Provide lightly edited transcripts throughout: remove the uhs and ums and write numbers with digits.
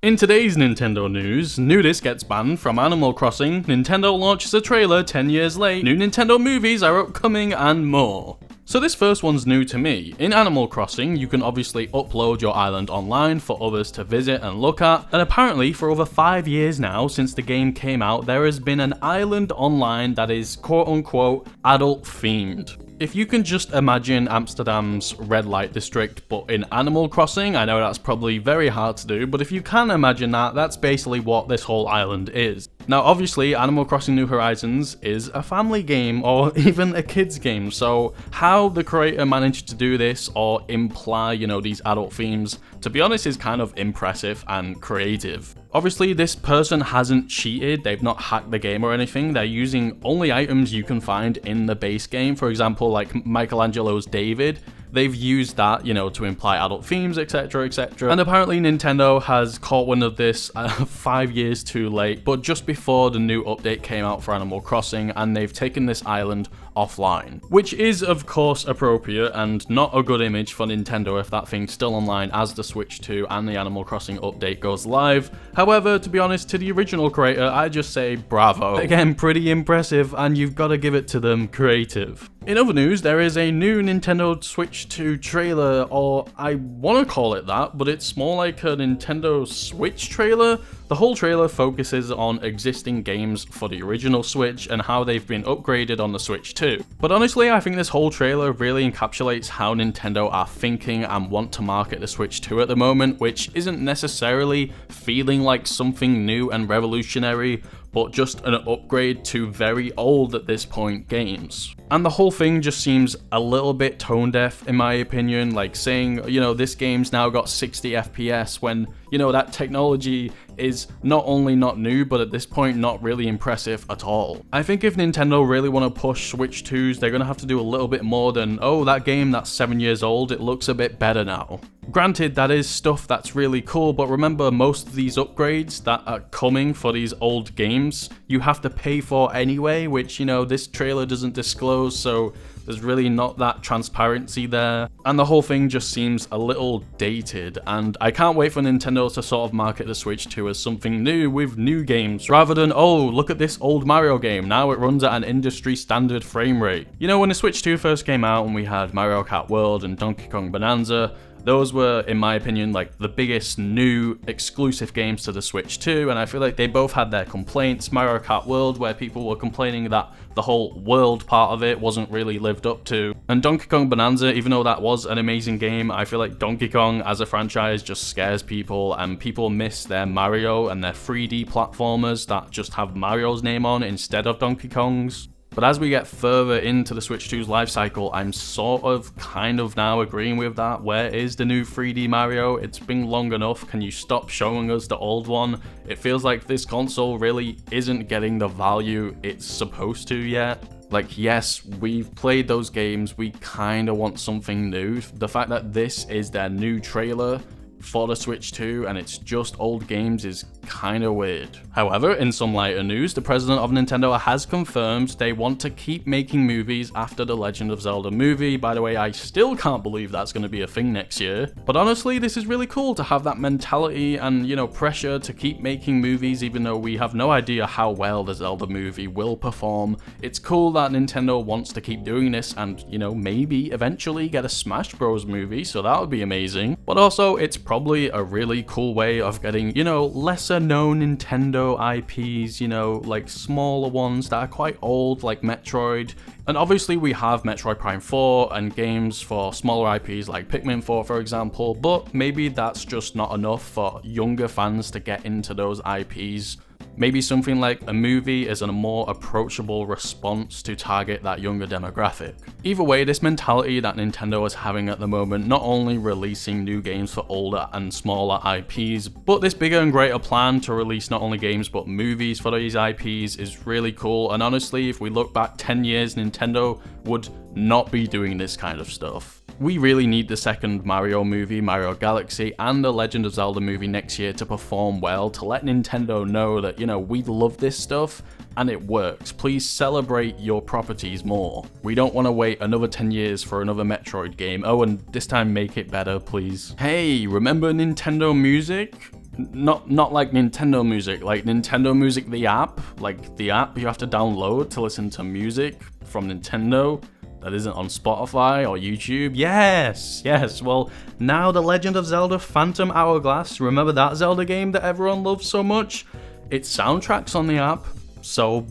In today's Nintendo news, Nudist gets banned from Animal Crossing, Nintendo launches a trailer 10 years late, new Nintendo movies are upcoming, and more. So this first one's new to me. In Animal Crossing, you can obviously upload your island online for others to visit and look at, and apparently for over 5 years now since the game came out, there has been an island online that is quote-unquote adult themed. If you can just imagine Amsterdam's red light district but in Animal Crossing, I know that's probably very hard to do, but if you can imagine that, that's basically what this whole island is. Now obviously Animal Crossing New Horizons is a family game or even a kids game, so how the creator managed to do this or imply, these adult themes, to be honest is kind of impressive and creative. Obviously this person hasn't cheated, they've not hacked the game or anything, they're using only items you can find in the base game. For example, like Michelangelo's David, they've used that, to imply adult themes, etc, etc. And apparently Nintendo has caught wind of this 5 years too late, but just before the new update came out for Animal Crossing, and they've taken this island offline. Which is of course appropriate and not a good image for Nintendo if that thing's still online as the Switch 2 and the Animal Crossing update goes live. However, to be honest, to the original creator, I just say bravo. Again, pretty impressive, and you've got to give it to them, creative. In other news, there is a new Nintendo Switch 2 trailer, or I want to call it that, but it's more like a Nintendo Switch trailer. The whole trailer focuses on existing games for the original Switch and how they've been upgraded on the Switch 2. But honestly, I think this whole trailer really encapsulates how Nintendo are thinking and want to market the Switch 2 at the moment, which isn't necessarily feeling like something new and revolutionary, but just an upgrade to very old at this point games. And the whole thing just seems a little bit tone deaf in my opinion, like saying, this game's now got 60 FPS when, that technology is not only not new, but at this point not really impressive at all. I think if Nintendo really want to push Switch 2s, they're going to have to do a little bit more than, oh, that game that's 7 years old, it looks a bit better now. Granted, that is stuff that's really cool, but remember most of these upgrades that are coming for these old games, you have to pay for anyway, which, this trailer doesn't disclose, so there's really not that transparency there. And the whole thing just seems a little dated, and I can't wait for Nintendo to sort of market the Switch 2 as something new with new games, rather than, oh, look at this old Mario game, now it runs at an industry standard frame rate. When the Switch 2 first came out and we had Mario Kart World and Donkey Kong Bonanza, those were, in my opinion, like the biggest new exclusive games to the Switch 2, and I feel like they both had their complaints. Mario Kart World, where people were complaining that the whole world part of it wasn't really lived up to. And Donkey Kong Bonanza, even though that was an amazing game, I feel like Donkey Kong as a franchise just scares people, and people miss their Mario and their 3D platformers that just have Mario's name on instead of Donkey Kong's. But as we get further into the Switch 2's life cycle, I'm sort of kind of now agreeing with that. Where is the new 3D Mario? It's been long enough. Can you stop showing us the old one? It feels like this console really isn't getting the value it's supposed to yet. Like, yes, we've played those games. We kind of want something new. The fact that this is their new trailer for the Switch 2 and it's just old games is kind of weird. However, in some lighter news, the president of Nintendo has confirmed they want to keep making movies after the Legend of Zelda movie. By the way, I still can't believe that's going to be a thing next year. But honestly, this is really cool to have that mentality and, pressure to keep making movies even though we have no idea how well the Zelda movie will perform. It's cool that Nintendo wants to keep doing this and, maybe eventually get a Smash Bros movie, so that would be amazing. But also, it's probably a really cool way of getting, lesser known Nintendo IPs, like smaller ones that are quite old, like Metroid. And obviously we have Metroid Prime 4 and games for smaller IPs like Pikmin 4, for example, but maybe that's just not enough for younger fans to get into those IPs. Maybe something like a movie is a more approachable response to target that younger demographic. Either way, this mentality that Nintendo is having at the moment, not only releasing new games for older and smaller IPs, but this bigger and greater plan to release not only games but movies for these IPs is really cool. And honestly, if we look back 10 years, Nintendo would not be doing this kind of stuff. We really need the second Mario movie, Mario Galaxy, and the Legend of Zelda movie next year to perform well, to let Nintendo know that, we love this stuff and it works. Please celebrate your properties more. We don't want to wait another 10 years for another Metroid game. Oh, and this time make it better, please. Hey, remember Nintendo Music? Not like Nintendo Music, like Nintendo Music the app, like the app you have to download to listen to music from Nintendo that isn't on Spotify or YouTube. Yes, well, now The Legend of Zelda Phantom Hourglass, remember that Zelda game that everyone loves so much? Its soundtrack's on the app, so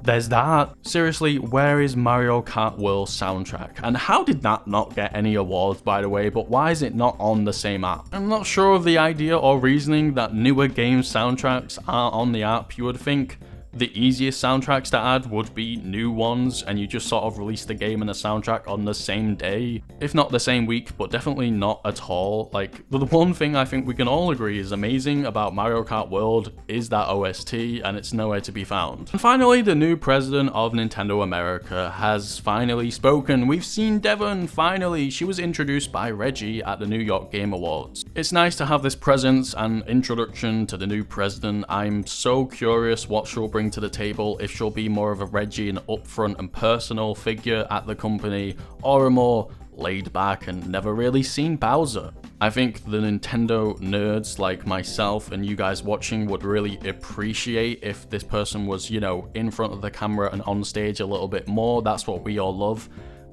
there's that. Seriously, where is Mario Kart World soundtrack? And how did that not get any awards, by the way, but why is it not on the same app? I'm not sure of the idea or reasoning that newer game soundtracks are on the app. You would think the easiest soundtracks to add would be new ones, and you just sort of release the game and the soundtrack on the same day. If not the same week, but definitely not at all. Like, the one thing I think we can all agree is amazing about Mario Kart World is that OST, and it's nowhere to be found. And finally, the new president of Nintendo America has finally spoken. We've seen Devon, finally. She was introduced by Reggie at the New York Game Awards. It's nice to have this presence and introduction to the new president. I'm so curious what she'll bring to the table, if she'll be more of a Reggie and upfront and personal figure at the company, or a more laid back and never really seen Bowser. I think the Nintendo nerds like myself and you guys watching would really appreciate if this person was, you know, in front of the camera and on stage a little bit more. That's what we all love.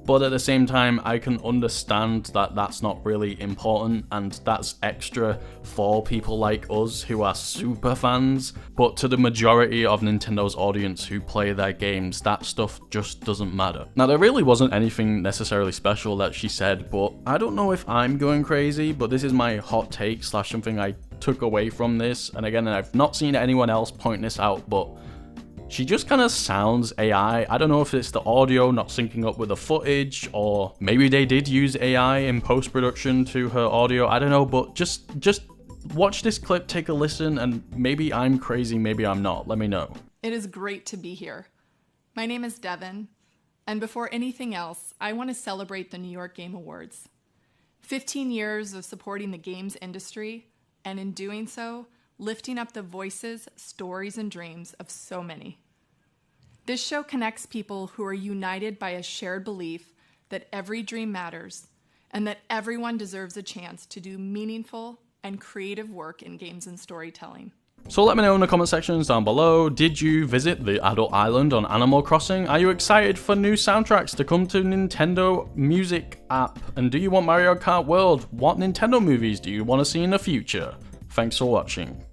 But at the same time, I can understand that that's not really important, and that's extra for people like us who are super fans. But to the majority of Nintendo's audience who play their games, that stuff just doesn't matter. Now, there really wasn't anything necessarily special that she said, but I don't know if I'm going crazy, but this is my hot take / something I took away from this. And again, I've not seen anyone else point this out, but she just kind of sounds AI. I don't know if it's the audio not syncing up with the footage, or maybe they did use AI in post-production to her audio. I don't know, but just watch this clip, take a listen, and maybe I'm crazy, maybe I'm not. Let me know. It is great to be here. My name is Devon, and before anything else, I want to celebrate the New York Game Awards. 15 years of supporting the games industry, and in doing so, lifting up the voices, stories, and dreams of so many. This show connects people who are united by a shared belief that every dream matters and that everyone deserves a chance to do meaningful and creative work in games and storytelling. So let me know in the comment sections down below, did you visit the Adult Island on Animal Crossing? Are you excited for new soundtracks to come to Nintendo Music app? And do you want Mario Kart World? What Nintendo movies do you want to see in the future? Thanks for watching.